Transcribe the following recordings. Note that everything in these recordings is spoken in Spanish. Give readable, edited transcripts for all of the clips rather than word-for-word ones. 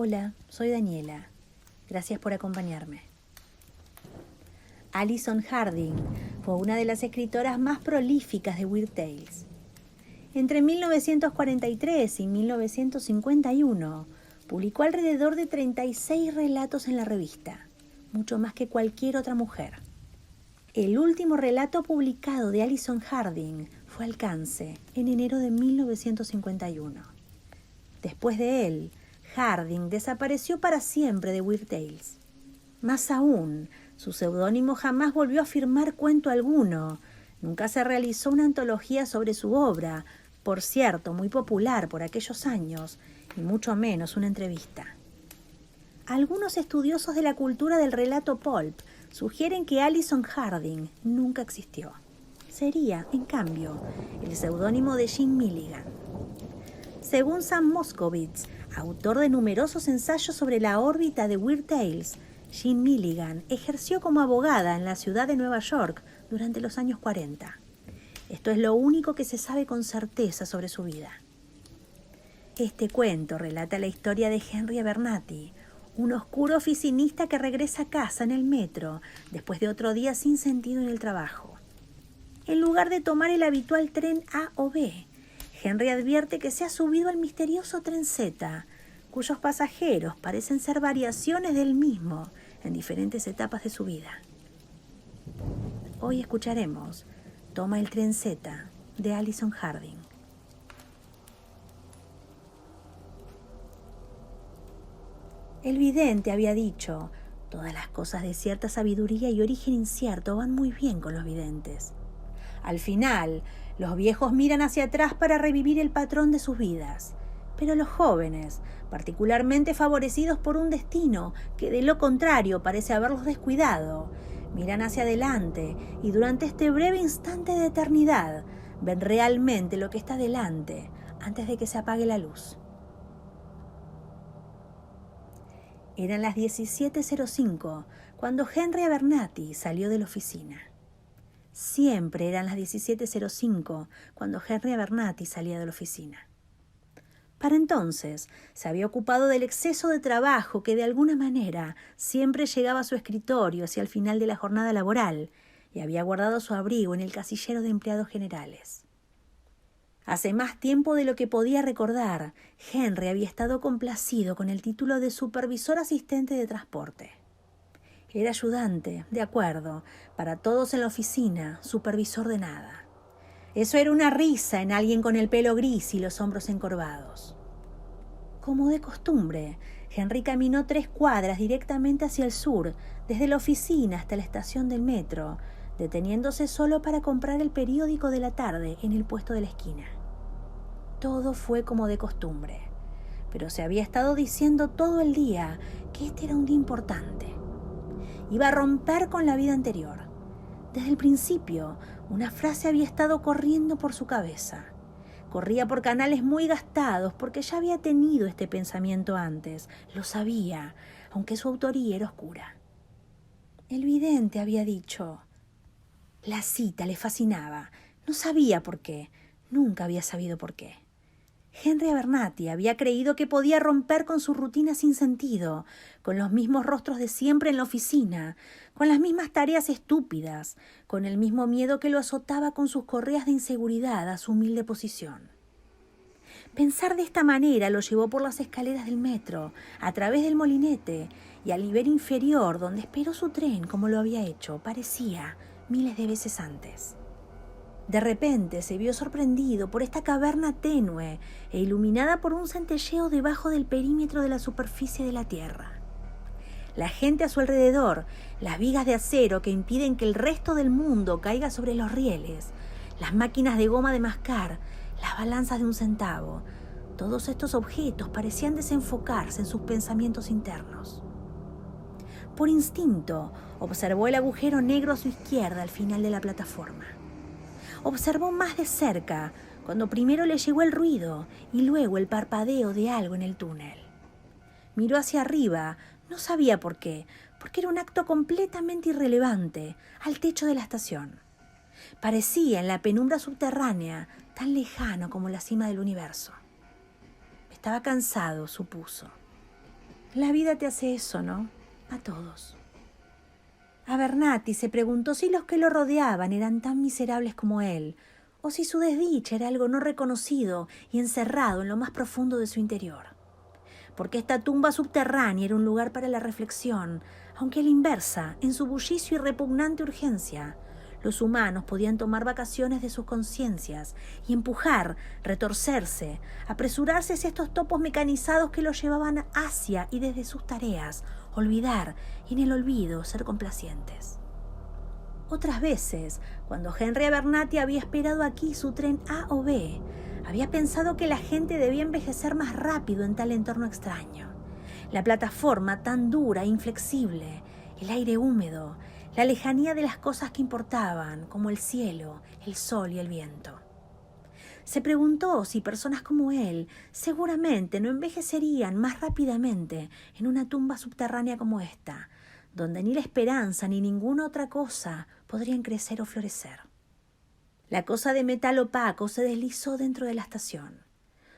Hola, soy Daniela. Gracias por acompañarme. Alison Harding fue una de las escritoras más prolíficas de Weird Tales. Entre 1943 y 1951, publicó alrededor de 36 relatos en la revista, mucho más que cualquier otra mujer. El último relato publicado de Alison Harding fue Alcance, en enero de 1951. Después de él, Harding desapareció para siempre de Weird Tales. Más aún, su seudónimo jamás volvió a firmar cuento alguno. Nunca se realizó una antología sobre su obra, por cierto, muy popular por aquellos años, y mucho menos una entrevista. Algunos estudiosos de la cultura del relato pulp sugieren que Alison Harding nunca existió. Sería, en cambio, el seudónimo de Jean Milligan. Según Sam Moskowitz, autor de numerosos ensayos sobre la órbita de Weird Tales, Jean Milligan ejerció como abogada en la ciudad de Nueva York durante los años 40. Esto es lo único que se sabe con certeza sobre su vida. Este cuento relata la historia de Henry Abernathy, un oscuro oficinista que regresa a casa en el metro después de otro día sin sentido en el trabajo. En lugar de tomar el habitual tren A o B, Henry advierte que se ha subido al misterioso tren Z, cuyos pasajeros parecen ser variaciones del mismo en diferentes etapas de su vida. Hoy escucharemos Toma el tren Z, de Alison Harding. El vidente había dicho: todas las cosas de cierta sabiduría y origen incierto van muy bien con los videntes. Al final, los viejos miran hacia atrás para revivir el patrón de sus vidas, pero los jóvenes, particularmente favorecidos por un destino que de lo contrario parece haberlos descuidado, miran hacia adelante y durante este breve instante de eternidad ven realmente lo que está delante antes de que se apague la luz. Eran las 17:05 cuando Henry Abernathy salió de la oficina. Siempre eran las 17:05 cuando Henry Abernathy salía de la oficina. Para entonces se había ocupado del exceso de trabajo que de alguna manera siempre llegaba a su escritorio hacia el final de la jornada laboral y había guardado su abrigo en el casillero de empleados generales. Hace más tiempo de lo que podía recordar, Henry había estado complacido con el título de supervisor asistente de transporte. Era ayudante, de acuerdo, para todos en la oficina, supervisor de nada. Eso era una risa en alguien con el pelo gris y los hombros encorvados. Como de costumbre, Henry caminó 3 cuadras directamente hacia el sur, desde la oficina hasta la estación del metro, deteniéndose solo para comprar el periódico de la tarde en el puesto de la esquina. Todo fue como de costumbre, pero se había estado diciendo todo el día que este era un día importante. Iba a romper con la vida anterior. Desde el principio, una frase había estado corriendo por su cabeza. Corría por canales muy gastados porque ya había tenido este pensamiento antes. Lo sabía, aunque su autoría era oscura. El vidente había dicho. La cita le fascinaba. No sabía por qué. Nunca había sabido por qué. Henry Abernathy había creído que podía romper con su rutina sin sentido, con los mismos rostros de siempre en la oficina, con las mismas tareas estúpidas, con el mismo miedo que lo azotaba con sus correas de inseguridad a su humilde posición. Pensar de esta manera lo llevó por las escaleras del metro, a través del molinete y al nivel inferior donde esperó su tren como lo había hecho, parecía, miles de veces antes. De repente se vio sorprendido por esta caverna tenue e iluminada por un centelleo debajo del perímetro de la superficie de la Tierra. La gente a su alrededor, las vigas de acero que impiden que el resto del mundo caiga sobre los rieles, las máquinas de goma de mascar, las balanzas de 1 centavo, todos estos objetos parecían desenfocarse en sus pensamientos internos. Por instinto, observó el agujero negro a su izquierda al final de la plataforma. Observó más de cerca, cuando primero le llegó el ruido y luego el parpadeo de algo en el túnel. Miró hacia arriba, no sabía por qué, porque era un acto completamente irrelevante, al techo de la estación. Parecía en la penumbra subterránea, tan lejano como la cima del universo. Estaba cansado, supuso. La vida te hace eso, ¿no? A todos. Abernathy se preguntó si los que lo rodeaban eran tan miserables como él, o si su desdicha era algo no reconocido y encerrado en lo más profundo de su interior. Porque esta tumba subterránea era un lugar para la reflexión, aunque a la inversa, en su bullicio y repugnante urgencia, los humanos podían tomar vacaciones de sus conciencias y empujar, retorcerse, apresurarse hacia estos topos mecanizados que los llevaban hacia y desde sus tareas, olvidar y en el olvido ser complacientes. Otras veces, cuando Henry Abernathy había esperado aquí su tren A o B, había pensado que la gente debía envejecer más rápido en tal entorno extraño. La plataforma tan dura e inflexible, el aire húmedo, la lejanía de las cosas que importaban, como el cielo, el sol y el viento. Se preguntó si personas como él seguramente no envejecerían más rápidamente en una tumba subterránea como esta, donde ni la esperanza ni ninguna otra cosa podrían crecer o florecer. La cosa de metal opaco se deslizó dentro de la estación.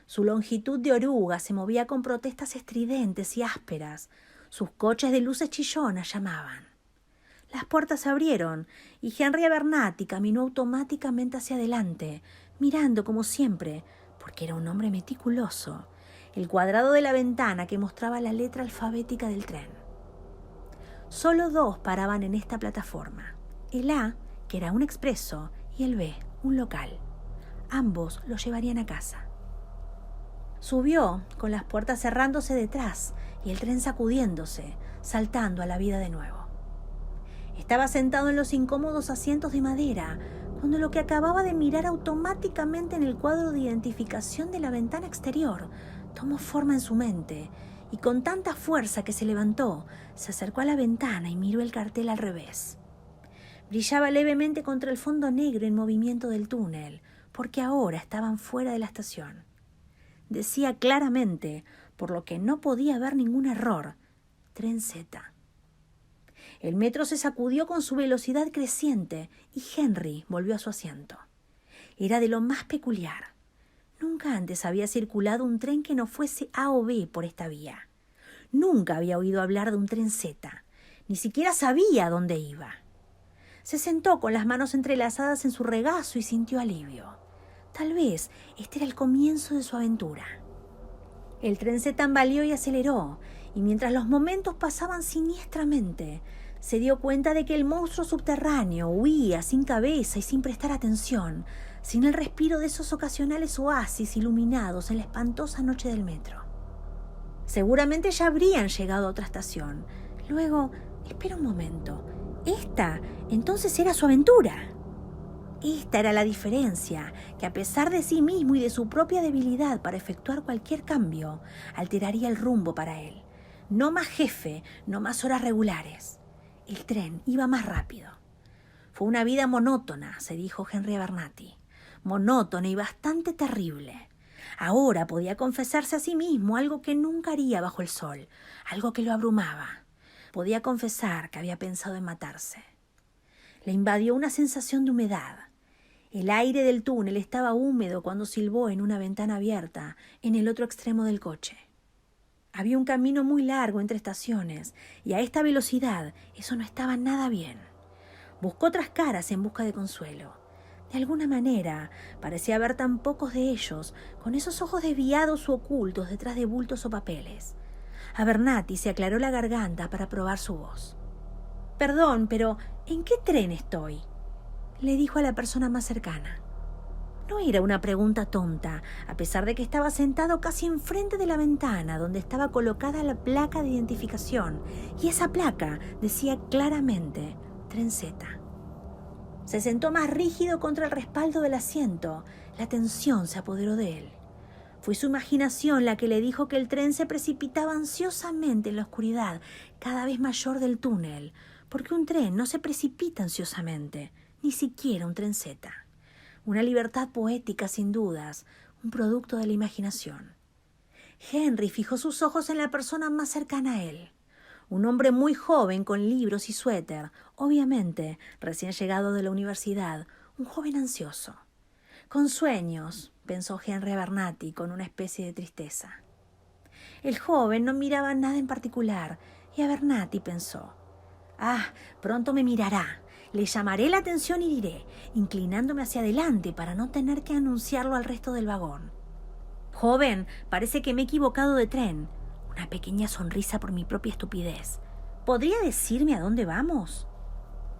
Su longitud de oruga se movía con protestas estridentes y ásperas. Sus coches de luces chillonas llamaban. Las puertas se abrieron y Henry Abernathy caminó automáticamente hacia adelante, mirando como siempre, porque era un hombre meticuloso, el cuadrado de la ventana que mostraba la letra alfabética del tren. Solo dos paraban en esta plataforma, el A, que era un expreso, y el B, un local. Ambos lo llevarían a casa. Subió, con las puertas cerrándose detrás y el tren sacudiéndose, saltando a la vida de nuevo. Estaba sentado en los incómodos asientos de madera, cuando lo que acababa de mirar automáticamente en el cuadro de identificación de la ventana exterior tomó forma en su mente, y con tanta fuerza que se levantó, se acercó a la ventana y miró el cartel al revés. Brillaba levemente contra el fondo negro en movimiento del túnel, porque ahora estaban fuera de la estación. Decía claramente, por lo que no podía haber ningún error, Tren Z. El metro se sacudió con su velocidad creciente y Henry volvió a su asiento. Era de lo más peculiar. Nunca antes había circulado un tren que no fuese A o B por esta vía. Nunca había oído hablar de un tren Z. Ni siquiera sabía dónde iba. Se sentó con las manos entrelazadas en su regazo y sintió alivio. Tal vez este era el comienzo de su aventura. El tren se tambaleó y aceleró, y mientras los momentos pasaban siniestramente, se dio cuenta de que el monstruo subterráneo huía sin cabeza y sin prestar atención, sin el respiro de esos ocasionales oasis iluminados en la espantosa noche del metro. Seguramente ya habrían llegado a otra estación. Luego, espera un momento, esta entonces era su aventura. Esta era la diferencia, que a pesar de sí mismo y de su propia debilidad para efectuar cualquier cambio, alteraría el rumbo para él. No más jefe, no más horas regulares. El tren iba más rápido. Fue una vida monótona, se dijo Henry Abernathy. Monótona y bastante terrible. Ahora podía confesarse a sí mismo algo que nunca haría bajo el sol, algo que lo abrumaba. Podía confesar que había pensado en matarse. Le invadió una sensación de humedad. El aire del túnel estaba húmedo cuando silbó en una ventana abierta en el otro extremo del coche. Había un camino muy largo entre estaciones y a esta velocidad eso no estaba nada bien. Buscó otras caras en busca de consuelo. De alguna manera parecía haber tan pocos de ellos con esos ojos desviados u ocultos detrás de bultos o papeles. Abernathy se aclaró la garganta para probar su voz. «Perdón, pero ¿en qué tren estoy?», le dijo a la persona más cercana. No era una pregunta tonta, a pesar de que estaba sentado casi enfrente de la ventana donde estaba colocada la placa de identificación, y esa placa decía claramente Tren Z. Se sentó más rígido contra el respaldo del asiento. La tensión se apoderó de él. Fue su imaginación la que le dijo que el tren se precipitaba ansiosamente en la oscuridad cada vez mayor del túnel, porque un tren no se precipita ansiosamente, ni siquiera un tren Z. Una libertad poética sin dudas, un producto de la imaginación. Henry fijó sus ojos en la persona más cercana a él. Un hombre muy joven con libros y suéter, obviamente recién llegado de la universidad, un joven ansioso. Con sueños, pensó Henry Abernathy con una especie de tristeza. El joven no miraba nada en particular y Abernathy pensó: pronto me mirará. Le llamaré la atención y diré, inclinándome hacia adelante para no tener que anunciarlo al resto del vagón: joven, parece que me he equivocado de tren. Una pequeña sonrisa por mi propia estupidez. ¿Podría decirme a dónde vamos?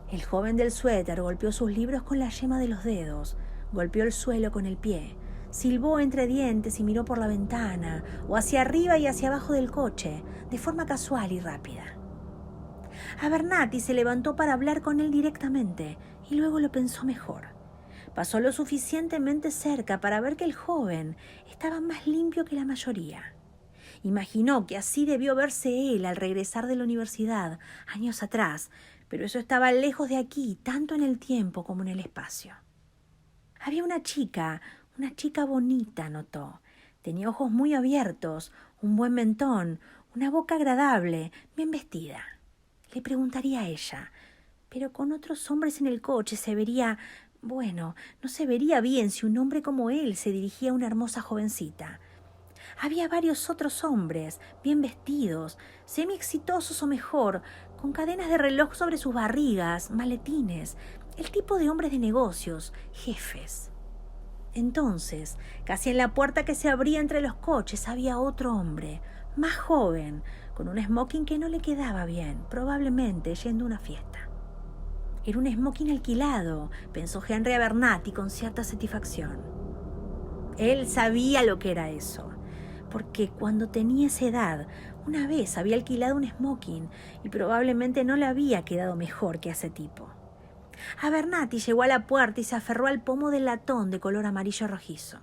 El joven del suéter golpeó sus libros con la yema de los dedos, golpeó el suelo con el pie, silbó entre dientes y miró por la ventana, o hacia arriba y hacia abajo del coche, de forma casual y rápida. Abernathy se levantó para hablar con él directamente y luego lo pensó mejor. Pasó lo suficientemente cerca para ver que el joven estaba más limpio que la mayoría. Imaginó que así debió verse él al regresar de la universidad años atrás, pero eso estaba lejos de aquí, tanto en el tiempo como en el espacio. Había una chica bonita, notó. Tenía ojos muy abiertos, un buen mentón, una boca agradable, bien vestida. Le preguntaría a ella, pero con otros hombres en el coche no se vería bien si un hombre como él se dirigía a una hermosa jovencita. Había varios otros hombres, bien vestidos, semi-exitosos o mejor, con cadenas de reloj sobre sus barrigas, maletines, el tipo de hombres de negocios, jefes. Entonces, casi en la puerta que se abría entre los coches había otro hombre, más joven, con un smoking que no le quedaba bien, probablemente yendo a una fiesta. Era un smoking alquilado, pensó Henry Abernathy con cierta satisfacción. Él sabía lo que era eso, porque cuando tenía esa edad, una vez había alquilado un smoking y probablemente no le había quedado mejor que a ese tipo. Abernathy llegó a la puerta y se aferró al pomo del latón de color amarillo rojizo.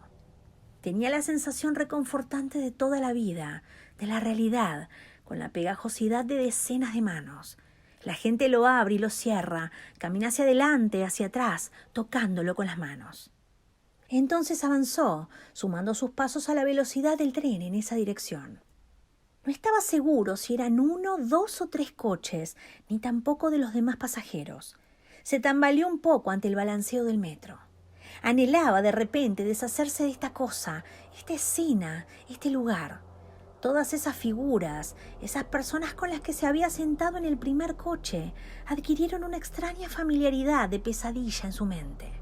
Tenía la sensación reconfortante de toda la vida, de la realidad, con la pegajosidad de decenas de manos. La gente lo abre y lo cierra, camina hacia adelante, hacia atrás, tocándolo con las manos. Entonces avanzó, sumando sus pasos a la velocidad del tren en esa dirección. No estaba seguro si eran 1, 2 o 3 coches, ni tampoco de los demás pasajeros. Se tambaleó un poco ante el balanceo del metro. Anhelaba de repente deshacerse de esta cosa, esta escena, este lugar. Todas esas figuras, esas personas con las que se había sentado en el primer coche, adquirieron una extraña familiaridad de pesadilla en su mente.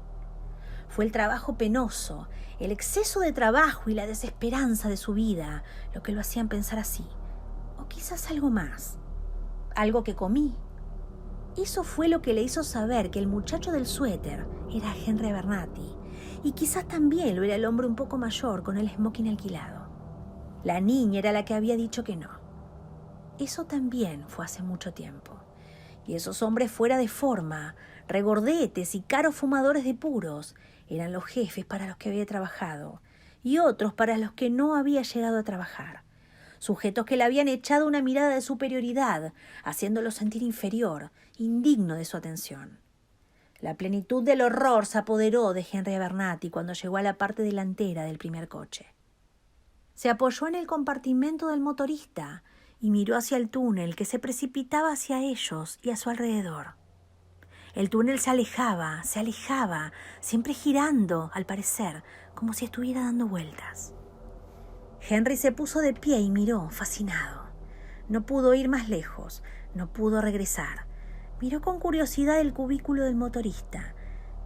Fue el trabajo penoso, el exceso de trabajo y la desesperanza de su vida lo que lo hacían pensar así. O quizás algo más. Algo que comí. Eso fue lo que le hizo saber que el muchacho del suéter era Henry Abernathy, y quizás también lo era el hombre un poco mayor con el smoking alquilado. La niña era la que había dicho que no. Eso también fue hace mucho tiempo. Y esos hombres fuera de forma, regordetes y caros fumadores de puros, eran los jefes para los que había trabajado, y otros para los que no había llegado a trabajar. Sujetos que le habían echado una mirada de superioridad, haciéndolo sentir inferior, indigno de su atención. La plenitud del horror se apoderó de Henry Abernathy cuando llegó a la parte delantera del primer coche. Se apoyó en el compartimento del motorista y miró hacia el túnel que se precipitaba hacia ellos y a su alrededor. El túnel se alejaba, siempre girando, al parecer, como si estuviera dando vueltas. Henry se puso de pie y miró, fascinado. No pudo ir más lejos, no pudo regresar. Miró con curiosidad el cubículo del motorista.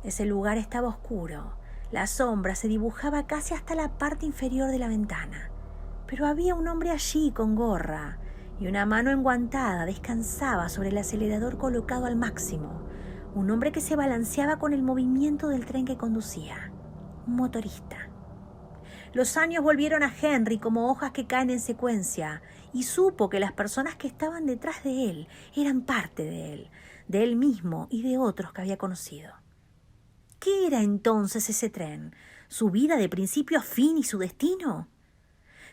Ese lugar estaba oscuro. La sombra se dibujaba casi hasta la parte inferior de la ventana. Pero había un hombre allí con gorra, y una mano enguantada descansaba sobre el acelerador colocado al máximo. Un hombre que se balanceaba con el movimiento del tren que conducía. Un motorista. Los años volvieron a Henry como hojas que caen en secuencia, y supo que las personas que estaban detrás de él eran parte de él mismo y de otros que había conocido. ¿Qué era entonces ese tren? ¿Su vida de principio a fin y su destino?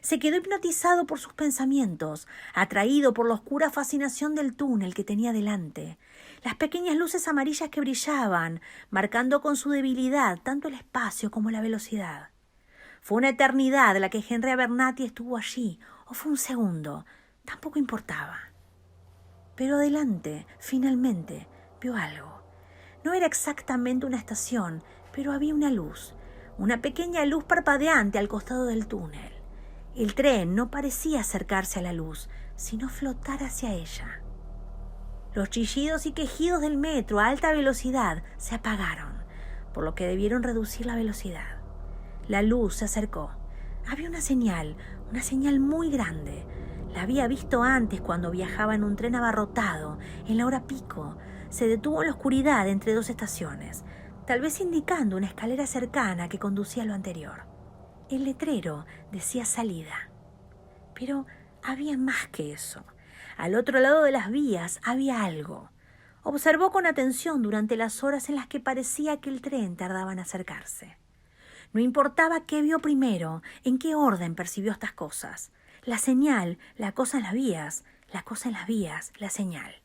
Se quedó hipnotizado por sus pensamientos, atraído por la oscura fascinación del túnel que tenía delante, las pequeñas luces amarillas que brillaban, marcando con su debilidad tanto el espacio como la velocidad. Fue una eternidad la que Henry Abernathy estuvo allí, o fue un segundo, tampoco importaba. Pero adelante, finalmente, vio algo. No era exactamente una estación, pero había una luz, una pequeña luz parpadeante al costado del túnel. El tren no parecía acercarse a la luz, sino flotar hacia ella. Los chillidos y quejidos del metro a alta velocidad se apagaron, por lo que debieron reducir la velocidad. La luz se acercó. Había una señal muy grande. La había visto antes cuando viajaba en un tren abarrotado, en la hora pico. Se detuvo en la oscuridad entre dos estaciones, tal vez indicando una escalera cercana que conducía a lo anterior. El letrero decía salida. Pero había más que eso. Al otro lado de las vías había algo. Observó con atención durante las horas en las que parecía que el tren tardaba en acercarse. No importaba qué vio primero, en qué orden percibió estas cosas. La señal, la cosa en las vías, la cosa en las vías, la señal.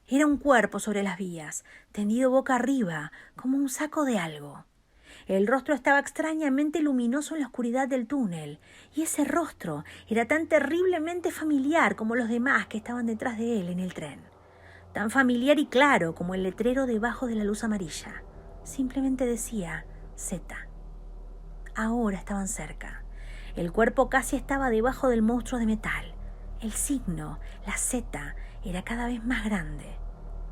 Era un cuerpo sobre las vías, tendido boca arriba, como un saco de algo. El rostro estaba extrañamente luminoso en la oscuridad del túnel, y ese rostro era tan terriblemente familiar como los demás que estaban detrás de él en el tren. Tan familiar y claro como el letrero debajo de la luz amarilla. Simplemente decía Z. Ahora estaban cerca. El cuerpo casi estaba debajo del monstruo de metal. El signo, la Z, era cada vez más grande.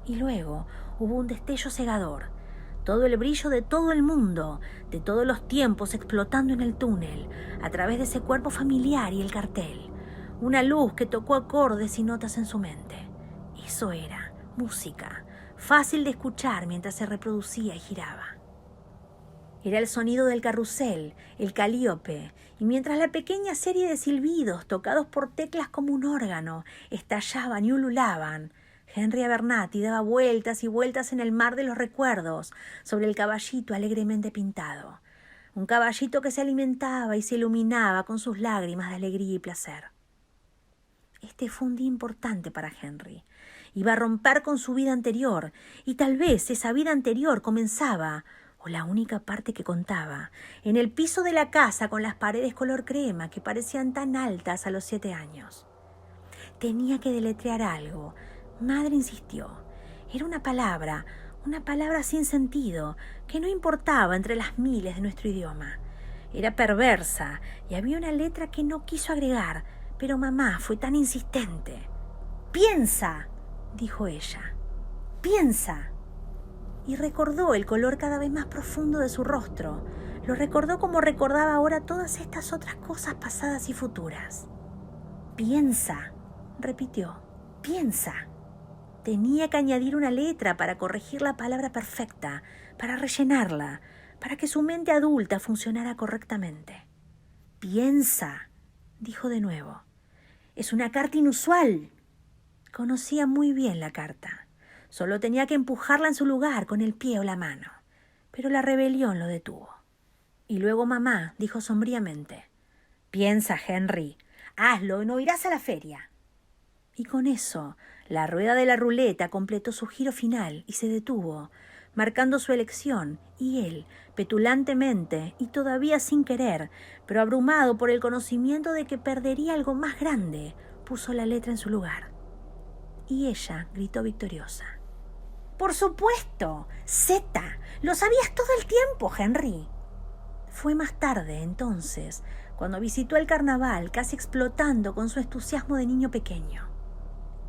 Y luego hubo un destello cegador. Todo el brillo de todo el mundo, de todos los tiempos explotando en el túnel, a través de ese cuerpo familiar y el cartel. Una luz que tocó acordes y notas en su mente. Eso era música, fácil de escuchar mientras se reproducía y giraba. Era el sonido del carrusel, el calíope, y mientras la pequeña serie de silbidos tocados por teclas como un órgano estallaban y ululaban, Henry Abernathy daba vueltas y vueltas en el mar de los recuerdos sobre el caballito alegremente pintado. Un caballito que se alimentaba y se iluminaba con sus lágrimas de alegría y placer. Este fue un día importante para Henry. Iba a romper con su vida anterior, y tal vez esa vida anterior comenzaba, o la única parte que contaba, en el piso de la casa con las paredes color crema que parecían tan altas a los 7 años. Tenía que deletrear algo. Madre insistió. Era una palabra sin sentido, que no importaba entre las miles de nuestro idioma. Era perversa y había una letra que no quiso agregar, pero mamá fue tan insistente. «¡Piensa!», dijo ella. «¡Piensa!». Y recordó el color cada vez más profundo de su rostro. Lo recordó como recordaba ahora todas estas otras cosas pasadas y futuras. «Piensa», repitió. «Piensa». Tenía que añadir una letra para corregir la palabra perfecta, para rellenarla, para que su mente adulta funcionara correctamente. «Piensa», dijo de nuevo. «Es una carta inusual». Conocía muy bien la carta. Solo tenía que empujarla en su lugar con el pie o la mano. Pero la rebelión lo detuvo. Y luego mamá dijo sombríamente: «Piensa, Henry, hazlo y no irás a la feria». Y con eso, la rueda de la ruleta completó su giro final y se detuvo, marcando su elección, y él, petulantemente y todavía sin querer, pero abrumado por el conocimiento de que perdería algo más grande, puso la letra en su lugar. Y ella gritó victoriosa: «¡Por supuesto! ¡Z! ¡Lo sabías todo el tiempo, Henry!». Fue más tarde, entonces, cuando visitó el carnaval, casi explotando con su entusiasmo de niño pequeño.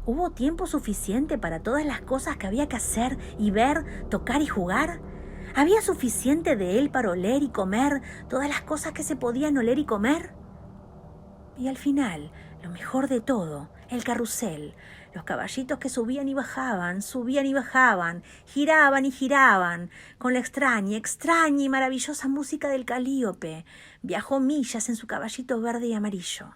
¿Hubo tiempo suficiente para todas las cosas que había que hacer y ver, tocar y jugar? ¿Había suficiente de él para oler y comer todas las cosas que se podían oler y comer? Y al final, lo mejor de todo, el carrusel, los caballitos que subían y bajaban, giraban y giraban, con la extraña y maravillosa música del calíope, viajó millas en su caballito verde y amarillo.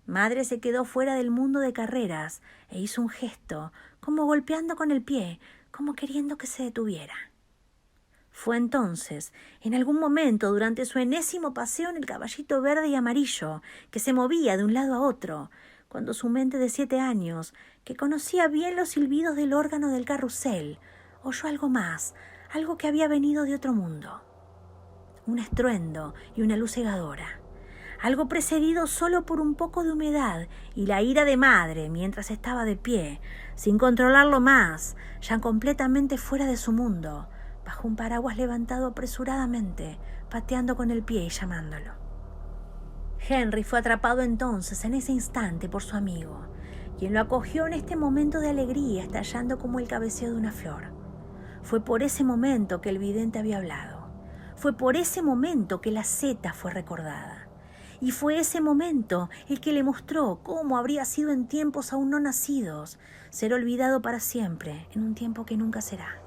Madre se quedó fuera del mundo de carreras e hizo un gesto, como golpeando con el pie, como queriendo que se detuviera. Fue entonces, en algún momento durante su enésimo paseo en el caballito verde y amarillo, que se movía de un lado a otro, cuando su mente de 7 años, que conocía bien los silbidos del órgano del carrusel, oyó algo más, algo que había venido de otro mundo. Un estruendo y una luz cegadora. Algo precedido solo por un poco de humedad y la ira de madre mientras estaba de pie, sin controlarlo más, ya completamente fuera de su mundo, bajo un paraguas levantado apresuradamente, pateando con el pie y llamándolo. Henry fue atrapado entonces en ese instante por su amigo, quien lo acogió en este momento de alegría, estallando como el cabeceo de una flor. Fue por ese momento que el vidente había hablado. Fue por ese momento que la zeta fue recordada. Y fue ese momento el que le mostró cómo habría sido en tiempos aún no nacidos ser olvidado para siempre, en un tiempo que nunca será.